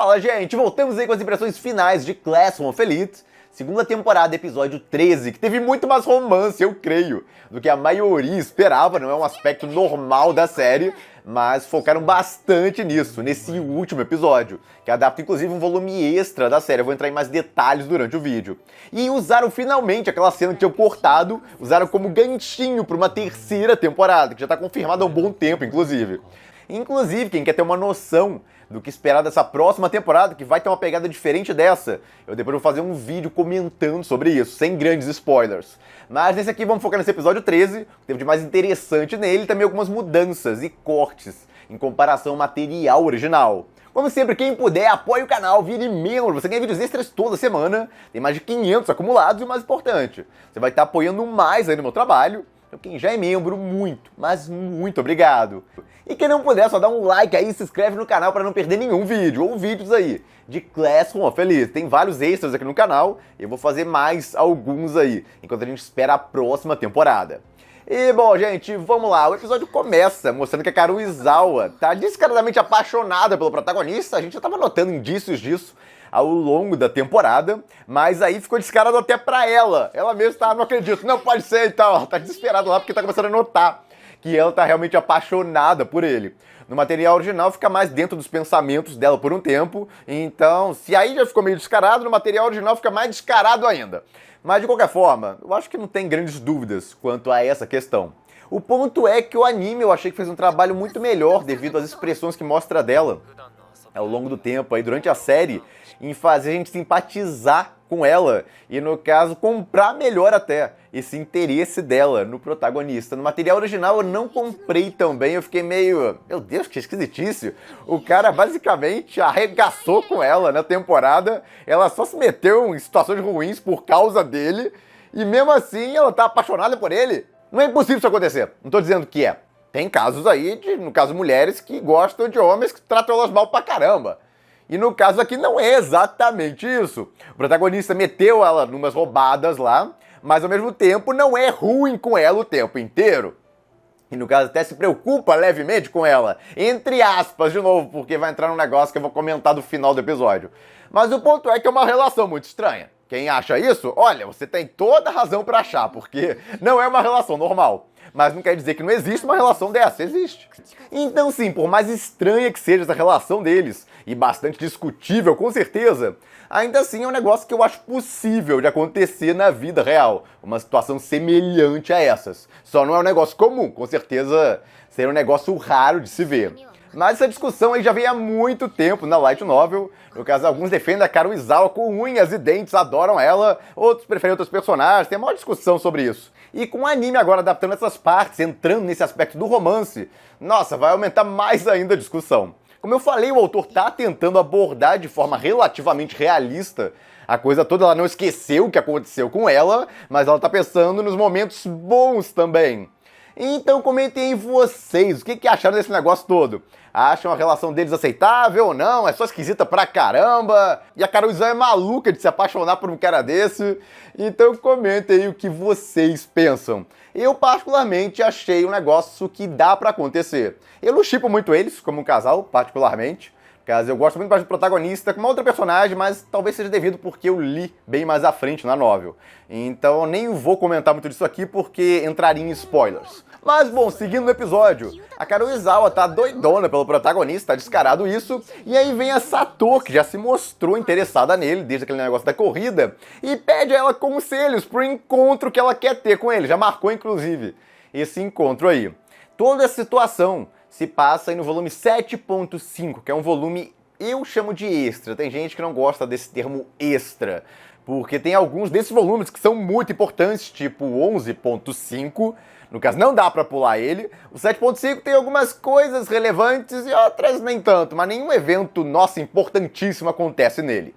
Fala, gente! Voltamos aí com as impressões finais de Class of Elite, segunda temporada, episódio 13, que teve muito mais romance, eu creio, do que a maioria esperava. Não é um aspecto normal da série, mas focaram bastante nisso, nesse último episódio, que adapta inclusive um volume extra da série. Eu vou entrar em mais detalhes durante o vídeo. E usaram finalmente aquela cena que tinham cortado, usaram como ganchinho para uma terceira temporada, que já está confirmada há um bom tempo, inclusive. Inclusive, quem quer ter uma noção do que esperar dessa próxima temporada, que vai ter uma pegada diferente dessa, eu depois vou fazer um vídeo comentando sobre isso, sem grandes spoilers. Mas nesse aqui vamos focar nesse episódio 13, o que teve de mais interessante nele, também algumas mudanças e cortes em comparação ao material original. Como sempre, quem puder, apoie o canal, vire membro, você ganha vídeos extras toda semana, tem mais de 500 acumulados e o mais importante, você vai estar apoiando mais aí no meu trabalho. Então quem já é membro, muito, mas muito obrigado. E quem não puder, só dá um like aí e se inscreve no canal para não perder nenhum vídeo, ou vídeos aí, de Class of Elite. Tem vários extras aqui no canal, e eu vou fazer mais alguns aí, enquanto a gente espera a próxima temporada. E bom, gente, vamos lá. O episódio começa mostrando que a Karuizawa tá descaradamente apaixonada pelo protagonista. A gente já tava notando indícios disso ao longo da temporada, mas aí ficou descarado até pra ela. Ela mesma tá, não acredito, não pode ser e tal. Ela tá desesperada lá porque tá começando a notar que ela tá realmente apaixonada por ele. No material original fica mais dentro dos pensamentos dela por um tempo, então se aí já ficou meio descarado, no material original fica mais descarado ainda. Mas de qualquer forma, eu acho que não tem grandes dúvidas quanto a essa questão. O ponto é que o anime eu achei que fez um trabalho muito melhor devido às expressões que mostra dela ao longo do tempo, aí durante a série, em fazer a gente simpatizar com ela e, no caso, comprar melhor até esse interesse dela no protagonista. No material original eu não comprei tão bem, eu fiquei meio... Meu Deus, que esquisitice! O cara basicamente arregaçou com ela na temporada, ela só se meteu em situações ruins por causa dele, e mesmo assim ela tá apaixonada por ele. Não é impossível isso acontecer, não tô dizendo que é. Tem casos aí, no caso mulheres, que gostam de homens que tratam elas mal pra caramba. E no caso aqui não é exatamente isso. O protagonista meteu ela numas roubadas lá, mas ao mesmo tempo não é ruim com ela o tempo inteiro. E no caso até se preocupa levemente com ela, entre aspas, de novo, porque vai entrar num negócio que eu vou comentar do final do episódio. Mas o ponto é que é uma relação muito estranha. Quem acha isso, olha, você tem toda a razão pra achar, porque não é uma relação normal. Mas não quer dizer que não existe uma relação dessa, existe. Então sim, por mais estranha que seja essa relação deles, e bastante discutível com certeza, ainda assim é um negócio que eu acho possível de acontecer na vida real. Uma situação semelhante a essas. Só não é um negócio comum, com certeza seria um negócio raro de se ver. Mas essa discussão aí já vem há muito tempo na Light Novel. No caso, alguns defendem a Karuizawa com unhas e dentes, adoram ela, outros preferem outros personagens, tem uma maior discussão sobre isso. E com o anime agora adaptando essas partes, entrando nesse aspecto do romance, nossa, vai aumentar mais ainda a discussão. Como eu falei, o autor tá tentando abordar de forma relativamente realista a coisa toda. Ela não esqueceu o que aconteceu com ela, mas ela tá pensando nos momentos bons também. Então comentem aí vocês, o que acharam desse negócio todo? Acham a relação deles aceitável ou não? É só esquisita pra caramba? E a Karuizawa é maluca de se apaixonar por um cara desse? Então comentem aí o que vocês pensam. Eu particularmente achei um negócio que dá pra acontecer. Eu não shippo muito eles como um casal, particularmente. Caso eu gosto muito mais do protagonista com uma outra personagem, mas talvez seja devido porque eu li bem mais à frente na novel. Então eu nem vou comentar muito disso aqui porque entraria em spoilers. Mas bom, seguindo no episódio, a Karuizawa tá doidona pelo protagonista, tá descarado isso, e aí vem a Sato, que já se mostrou interessada nele desde aquele negócio da corrida, e pede a ela conselhos pro encontro que ela quer ter com ele, já marcou inclusive esse encontro aí. Toda essa situação se passa aí no volume 7.5, que é um volume, eu chamo de extra. Tem gente que não gosta desse termo extra, porque tem alguns desses volumes que são muito importantes, tipo o 11.5, no caso não dá pra pular ele. O 7.5 tem algumas coisas relevantes e outras nem tanto, mas nenhum evento, nossa, importantíssimo acontece nele.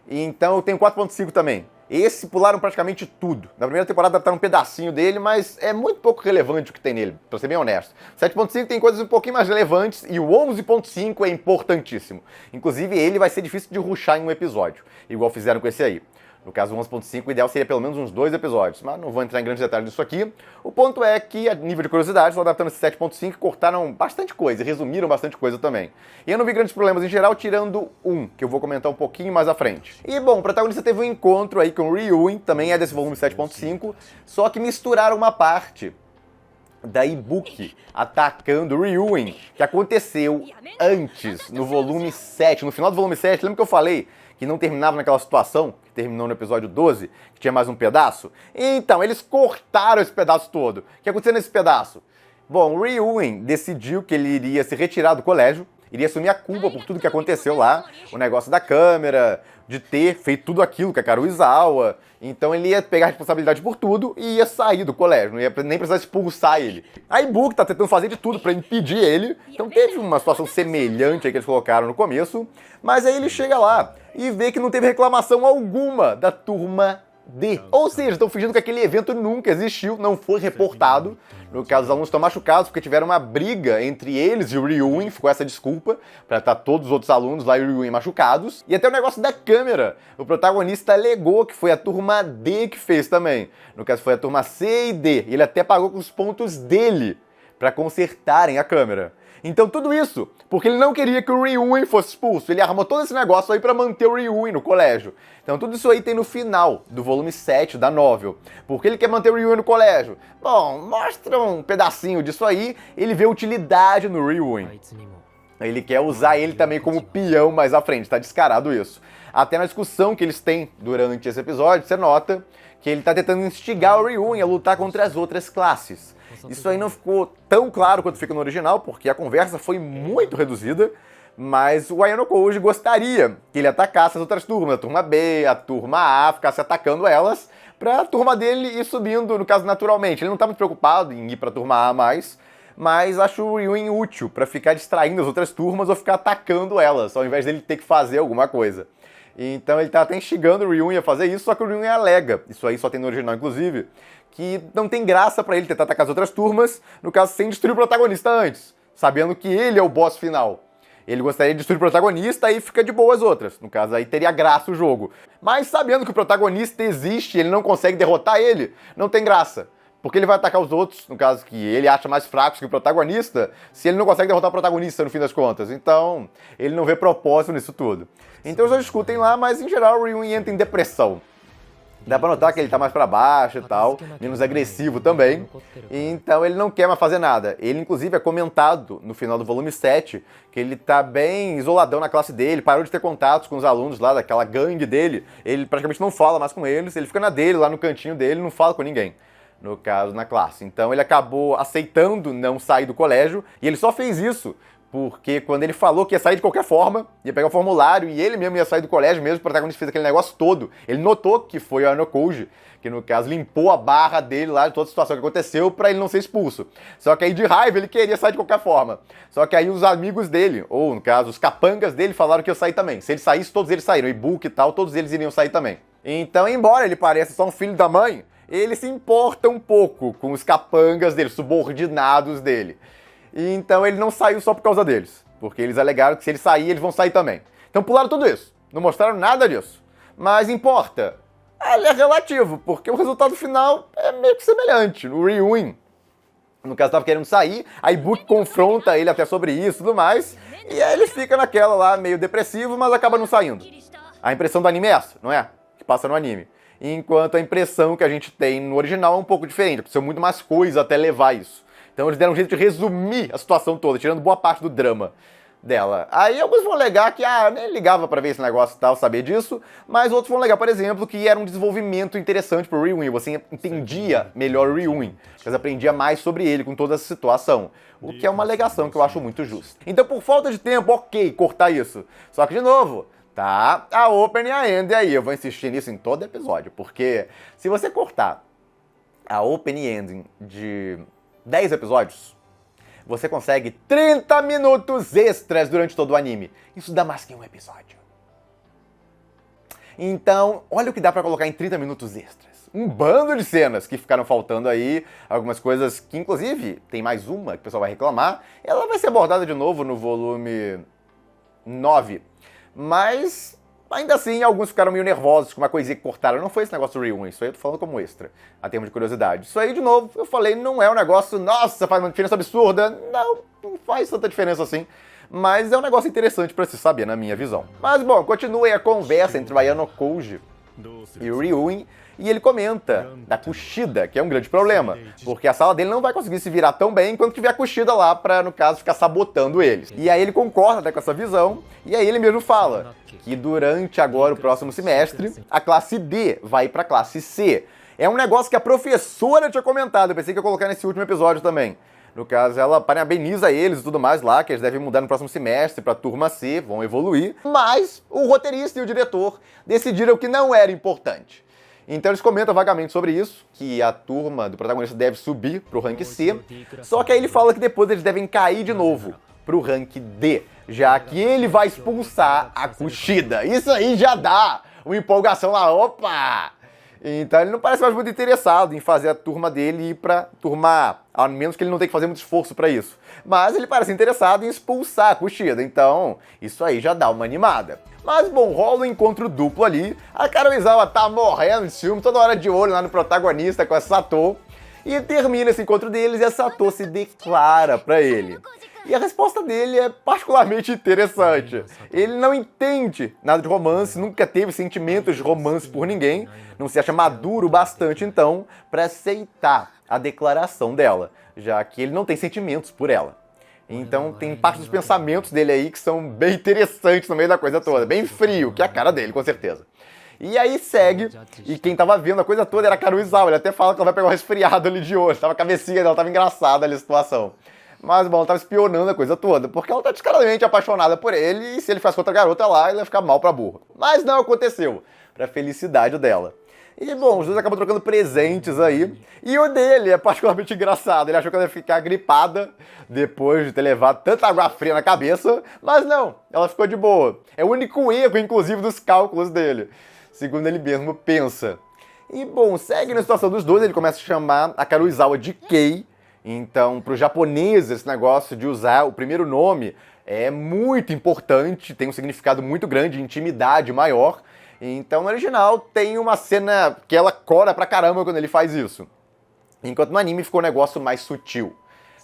Então eu tenho 4.5 também. Esse pularam praticamente tudo. Na primeira temporada tá um pedacinho dele, mas é muito pouco relevante o que tem nele, pra ser bem honesto. 7.5 tem coisas um pouquinho mais relevantes e o 11.5 é importantíssimo. Inclusive ele vai ser difícil de rushar em um episódio, igual fizeram com esse aí. No caso, o 11.5, o ideal seria pelo menos uns 2 episódios, mas não vou entrar em grandes detalhes disso aqui. O ponto é que, a nível de curiosidade, estão adaptando esse 7.5 e cortaram bastante coisa, e resumiram bastante coisa também. E eu não vi grandes problemas em geral, tirando um, que eu vou comentar um pouquinho mais à frente. E, bom, o protagonista teve um encontro aí com o Ryuin, também é desse volume 7.5, só que misturaram uma parte da Ibuki atacando o Ryuin, que aconteceu antes, no volume 7, no final do volume 7, lembra que eu falei que não terminava naquela situação, que terminou no episódio 12, que tinha mais um pedaço? Então, eles cortaram esse pedaço todo. O que aconteceu nesse pedaço? Bom, o Ryuin decidiu que ele iria se retirar do colégio, iria assumir a culpa por tudo que aconteceu lá, o negócio da câmera, de ter feito tudo aquilo com a Karuizawa. Então ele ia pegar a responsabilidade por tudo e ia sair do colégio, não ia nem precisar expulsar ele. A Ibuki tá tentando fazer de tudo pra impedir ele, então teve uma situação semelhante aí que eles colocaram no começo, mas aí ele chega lá e vê que não teve reclamação alguma da turma D. Ou seja, estão fingindo que aquele evento nunca existiu, não foi reportado. No caso, os alunos estão machucados porque tiveram uma briga entre eles e o Ryuin, ficou essa desculpa pra estar todos os outros alunos lá e o Ryuin machucados. E até o negócio da câmera. O protagonista alegou que foi a turma D que fez também. No caso, foi a turma C e D. E ele até pagou com os pontos dele pra consertarem a câmera. Então tudo isso porque ele não queria que o Ryuin fosse expulso. Ele armou todo esse negócio aí pra manter o Ryuin no colégio. Então tudo isso aí tem no final do volume 7 da novel. Porque ele quer manter o Ryuin no colégio? Bom, mostra um pedacinho disso aí, ele vê utilidade no Ryuin. Ele quer usar ele também como peão mais à frente, tá descarado isso. Até na discussão que eles têm durante esse episódio, você nota que ele tá tentando instigar o Ryuin a lutar contra as outras classes. Isso aí não ficou tão claro quanto fica no original, porque a conversa foi muito reduzida, mas o Ayano Koji gostaria que ele atacasse as outras turmas, a turma B, a turma A, ficasse atacando elas, pra a turma dele ir subindo, no caso, naturalmente. Ele não tá muito preocupado em ir pra turma A mais, mas acho o Ryuin útil pra ficar distraindo as outras turmas ou ficar atacando elas, ao invés dele ter que fazer alguma coisa. Então ele tá até instigando o Ryuin a fazer isso, só que o Ryuin alega, isso aí só tem no original inclusive, que não tem graça pra ele tentar atacar as outras turmas, no caso sem destruir o protagonista antes, sabendo que ele é o boss final. Ele gostaria de destruir o protagonista e fica de boa as outras, no caso aí teria graça o jogo. Mas sabendo que o protagonista existe e ele não consegue derrotar ele, não tem graça. Porque ele vai atacar os outros, no caso que ele acha mais fracos que o protagonista, se ele não consegue derrotar o protagonista no fim das contas. Então, ele não vê propósito nisso tudo. Então eles discutem lá, mas em geral o Ryuin entra em depressão. Dá pra notar que ele tá mais pra baixo e tal, menos agressivo também. Então ele não quer mais fazer nada. Ele, inclusive, é comentado no final do volume 7 que ele tá bem isoladão na classe dele, parou de ter contatos com os alunos lá daquela gangue dele. Ele praticamente não fala mais com eles, ele fica na dele, lá no cantinho dele, não fala com ninguém. No caso, na classe. Então ele acabou aceitando não sair do colégio, e ele só fez isso porque quando ele falou que ia sair de qualquer forma, ia pegar o formulário e ele mesmo ia sair do colégio mesmo, o protagonista fez aquele negócio todo. Ele notou que foi o Ayano Koji, que no caso limpou a barra dele lá de toda a situação que aconteceu pra ele não ser expulso. Só que aí de raiva ele queria sair de qualquer forma. Só que aí os amigos dele, ou no caso os capangas dele, falaram que ia sair também. Se ele saísse, todos eles saíram. O Ibuki e tal, todos eles iriam sair também. Então, embora ele pareça só um filho da mãe, ele se importa um pouco com os capangas dele, subordinados dele. E então ele não saiu só por causa deles, porque eles alegaram que se ele sair, eles vão sair também. Então pularam tudo isso, não mostraram nada disso. Mas importa, ele é relativo, porque o resultado final é meio que semelhante. O Ryuin, no caso, estava querendo sair, a Ibuki confronta ele até sobre isso e tudo mais, e aí ele fica naquela lá, meio depressivo, mas acaba não saindo. A impressão do anime é essa, não é? Que passa no anime. Enquanto a impressão que a gente tem no original é um pouco diferente, precisa muito mais coisa até levar isso. Então eles deram um jeito de resumir a situação toda, tirando boa parte do drama dela. Aí alguns vão alegar que, nem ligava pra ver esse negócio e tal, saber disso, mas outros vão alegar, por exemplo, que era um desenvolvimento interessante pro Ryuin, você entendia melhor o Ryuin, você aprendia mais sobre ele com toda essa situação, o que é uma alegação que eu acho muito justa. Então por falta de tempo, ok, cortar isso. Só que de novo, tá a open e a end aí, eu vou insistir nisso em todo episódio, porque se você cortar a open e ending de 10 episódios, você consegue 30 minutos extras durante todo o anime. Isso dá mais que um episódio. Então, olha o que dá pra colocar em 30 minutos extras. Um bando de cenas que ficaram faltando aí, algumas coisas que, inclusive, tem mais uma que o pessoal vai reclamar. Ela vai ser abordada de novo no volume 9. Mas Ainda assim, alguns ficaram meio nervosos com uma coisinha que cortaram. Não foi esse negócio do reunion, isso aí eu tô falando como extra, a termo de curiosidade. Isso aí, de novo, eu falei, não é um negócio, nossa, faz uma diferença absurda. Não faz tanta diferença assim. Mas é um negócio interessante pra se saber, na minha visão. Mas, bom, continua aí a conversa entre o Ayano Koji e o Ryuin, e ele comenta da Kushida, que é um grande problema, porque a sala dele não vai conseguir se virar tão bem enquanto tiver a Kushida lá pra, no caso, ficar sabotando eles. E aí ele concorda até com essa visão, e aí ele mesmo fala que durante agora o próximo semestre, a classe D vai pra classe C. É um negócio que a professora tinha comentado, eu pensei que ia colocar nesse último episódio também. No caso, ela parabeniza eles e tudo mais lá, que eles devem mudar no próximo semestre pra turma C, vão evoluir. Mas o roteirista e o diretor decidiram que não era importante. Então eles comentam vagamente sobre isso, que a turma do protagonista deve subir pro rank C, só que aí ele fala que depois eles devem cair de novo pro rank D, já que ele vai expulsar a Kushida. Isso aí já dá uma empolgação lá, opa! Então ele não parece mais muito interessado em fazer a turma dele ir pra turma A, ao menos que ele não tenha que fazer muito esforço pra isso. Mas ele parece interessado em expulsar a Kushida, então isso aí já dá uma animada. Mas, bom, rola um encontro duplo ali, a Karuizawa tá morrendo de ciúme, toda hora de olho lá no protagonista com a Sato, e termina esse encontro deles e a Sato se declara pra ele. E a resposta dele é particularmente interessante. Ele não entende nada de romance, nunca teve sentimentos de romance por ninguém, não se acha maduro bastante, então, para aceitar a declaração dela, já que ele não tem sentimentos por ela. Então tem parte dos pensamentos dele aí que são bem interessantes no meio da coisa toda, bem frio, que é a cara dele, com certeza. E aí segue, e quem tava vendo a coisa toda era a Karuizawa, ele até fala que ela vai pegar um resfriado ali de hoje, tava a cabecinha dela, tava engraçada ali a situação. Mas, bom, ela tava espionando a coisa toda, porque ela tá descaradamente apaixonada por ele, e se ele faz com outra garota lá, ele vai ficar mal pra burra. Mas não aconteceu, pra felicidade dela. E, bom, os dois acabam trocando presentes aí, e o dele é particularmente engraçado. Ele achou que ela ia ficar gripada depois de ter levado tanta água fria na cabeça, mas não, ela ficou de boa. É o único erro, inclusive, dos cálculos dele, segundo ele mesmo pensa. E, bom, segue na situação dos dois, ele começa a chamar a Karuizawa de Kei. Então, para os japoneses, esse negócio de usar o primeiro nome é muito importante, tem um significado muito grande, intimidade maior. Então, no original, tem uma cena que ela cora pra caramba quando ele faz isso. Enquanto no anime ficou um negócio mais sutil.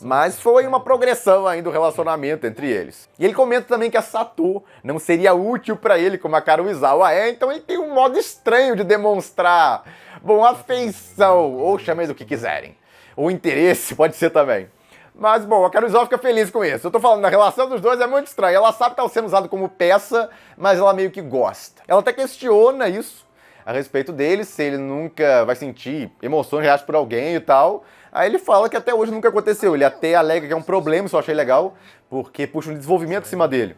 Mas foi uma progressão aí do relacionamento entre eles. E ele comenta também que a Sato não seria útil pra ele como a Karuizawa é, então ele tem um modo estranho de demonstrar, bom, afeição, ou chamem do que quiserem. Ou interesse, pode ser também. Mas, bom, a Karuizawa fica feliz com isso. Eu tô falando, a relação dos dois é muito estranha. Ela sabe que tá sendo usado como peça, mas ela meio que gosta. Ela até questiona isso a respeito dele, se ele nunca vai sentir emoções reais por alguém e tal. Aí ele fala que até hoje nunca aconteceu. Ele até alega que é um problema, isso eu achei legal, porque puxa um desenvolvimento em cima dele.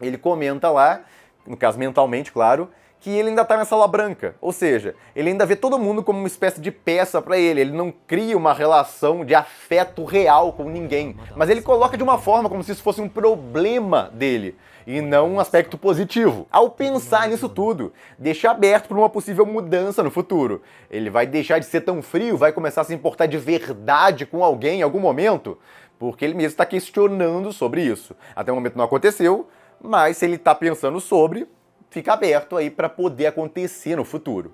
Ele comenta lá, no caso mentalmente, claro, que ele ainda tá na sala branca. Ou seja, ele ainda vê todo mundo como uma espécie de peça pra ele. Ele não cria uma relação de afeto real com ninguém. Mas ele coloca de uma forma como se isso fosse um problema dele, e não um aspecto positivo. Ao pensar nisso tudo, deixa aberto para uma possível mudança no futuro. Ele vai deixar de ser tão frio, vai começar a se importar de verdade com alguém em algum momento, porque ele mesmo está questionando sobre isso. Até o momento não aconteceu, mas se ele está pensando sobre, fica aberto aí para poder acontecer no futuro.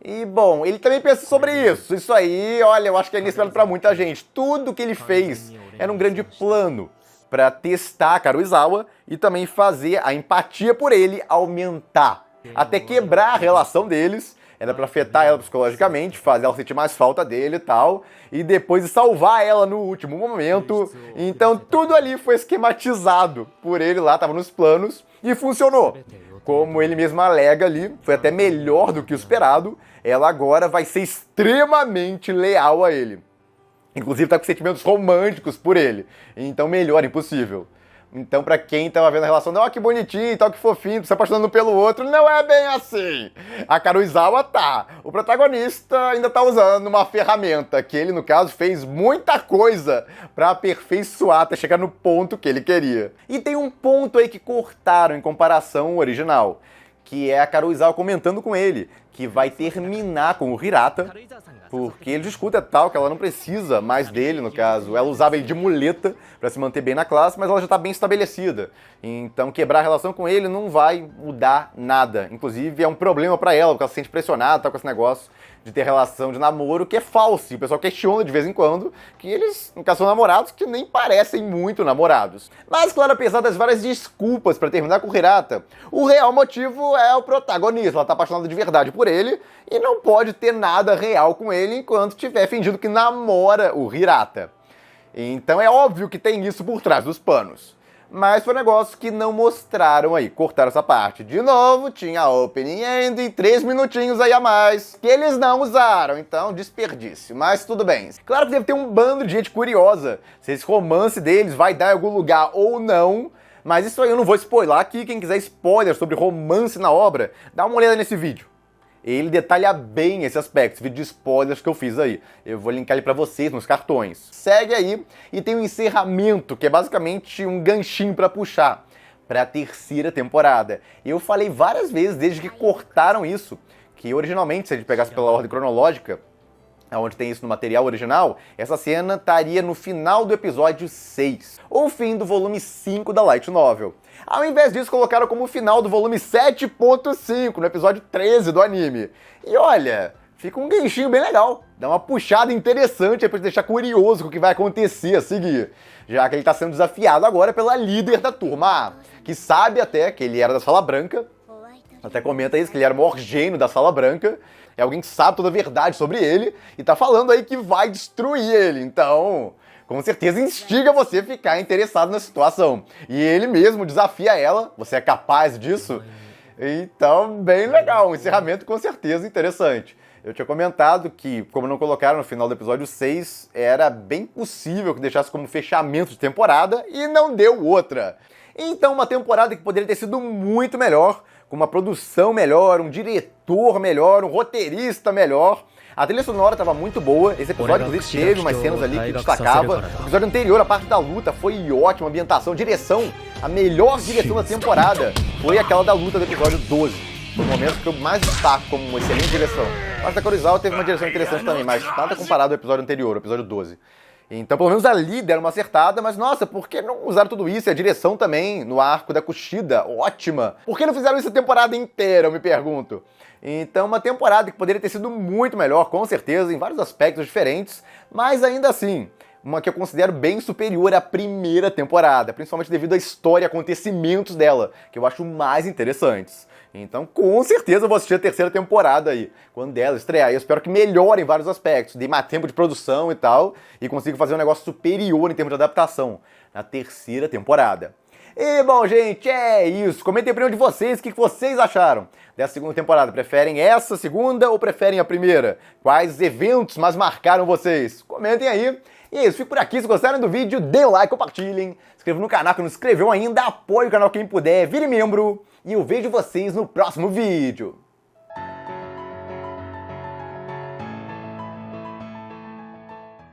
E, bom, ele também pensa sobre isso. Isso aí, olha, eu acho que é inesperado para muita gente. Tudo que ele fez era um grande plano para testar a Karuizawa e também fazer a empatia por ele aumentar. Até quebrar a relação deles, era para afetar ela psicologicamente, fazer ela sentir mais falta dele e tal, e depois salvar ela no último momento. Então tudo ali foi esquematizado por ele lá, tava nos planos, e funcionou. Como ele mesmo alega ali, foi até melhor do que o esperado, ela agora vai ser extremamente leal a ele. Inclusive tá com sentimentos românticos por ele, então melhor impossível. Então pra quem tava vendo a relação, ó, que bonitinho e tal, que fofinho, se apaixonando pelo outro, não é bem assim. A Karuizawa tá. O protagonista ainda tá usando uma ferramenta, que ele, no caso, fez muita coisa pra aperfeiçoar até chegar no ponto que ele queria. E tem um ponto aí que cortaram em comparação ao original, que é a Karuizawa comentando com ele, que vai terminar com o Hirata, porque ele discute tal, que ela não precisa mais dele, no caso. Ela usava ele de muleta para se manter bem na classe, mas ela já está bem estabelecida. Então quebrar a relação com ele não vai mudar nada. Inclusive é um problema pra ela, porque ela se sente pressionada, tá com esse negócio de ter relação de namoro que é falso. E o pessoal questiona de vez em quando que eles, no caso, são namorados que nem parecem muito namorados. Mas, claro, apesar das várias desculpas pra terminar com o Hirata, o real motivo é o protagonista. Ela tá apaixonada de verdade por ele e não pode ter nada real com ele enquanto tiver fingindo que namora o Hirata. Então é óbvio que tem isso por trás dos panos. Mas foi um negócio que não mostraram aí, cortaram essa parte. De novo, tinha a opening end e 3 minutinhos aí a mais, que eles não usaram, então desperdício, mas tudo bem. Claro que deve ter um bando de gente curiosa se esse romance deles vai dar em algum lugar ou não, mas isso aí eu não vou spoiler aqui. Quem quiser spoiler sobre romance na obra, dá uma olhada nesse vídeo. Ele detalha bem esse aspecto, esse vídeo de spoilers que eu fiz aí. Eu vou linkar ele pra vocês nos cartões. Segue aí e tem um encerramento, que é basicamente um ganchinho pra puxar pra terceira temporada. Eu falei várias vezes desde que cortaram isso, que originalmente, se a gente pegasse pela ordem cronológica, onde tem isso no material original, essa cena estaria no final do episódio 6, ou fim do volume 5 da Light Novel. Ao invés disso, colocaram como final do volume 7.5, no episódio 13 do anime. E olha, fica um ganchinho bem legal, dá uma puxada interessante pra te deixar curioso com o que vai acontecer a seguir, já que ele tá sendo desafiado agora pela líder da turma A, que sabe até que ele era da Sala Branca, até comenta isso, que ele era o maior gênio da Sala Branca, é alguém que sabe toda a verdade sobre ele e tá falando aí que vai destruir ele. Então, com certeza instiga você a ficar interessado na situação. E ele mesmo desafia ela, você é capaz disso? Então, bem legal, um encerramento com certeza interessante. Eu tinha comentado que, como não colocaram no final do episódio 6, era bem possível que deixasse como fechamento de temporada e não deu outra. Então, uma temporada que poderia ter sido muito melhor, com uma produção melhor, um diretor melhor, um roteirista melhor. A trilha sonora estava muito boa, esse episódio inclusive teve umas cenas ali que destacava. O episódio anterior, a parte da luta, foi ótima, ambientação, direção. A melhor direção da temporada foi aquela da luta do episódio 12. Foi o momento que eu mais destaco como uma excelente direção. Mas da Kurosawa teve uma direção interessante também, mas nada comparado ao episódio anterior, o episódio 12. Então, pelo menos ali deram uma acertada, mas nossa, por que não usaram tudo isso? E a direção também, no arco da Kushida, ótima. Por que não fizeram isso a temporada inteira, eu me pergunto? Então, uma temporada que poderia ter sido muito melhor, com certeza, em vários aspectos diferentes, mas ainda assim, uma que eu considero bem superior à primeira temporada, principalmente devido à história e acontecimentos dela, que eu acho mais interessantes. Então, com certeza, eu vou assistir a terceira temporada aí, quando ela estrear. E eu espero que melhore em vários aspectos, dê mais tempo de produção e tal, e consiga fazer um negócio superior em termos de adaptação na terceira temporada. E, bom, gente, é isso. Comentem a opinião de vocês, o que vocês acharam dessa segunda temporada. Preferem essa segunda ou preferem a primeira? Quais eventos mais marcaram vocês? Comentem aí. E é isso, fico por aqui. Se gostaram do vídeo, dê um like, compartilhem. Se inscreva no canal que não se inscreveu ainda, apoie o canal quem puder, vire membro. E eu vejo vocês no próximo vídeo.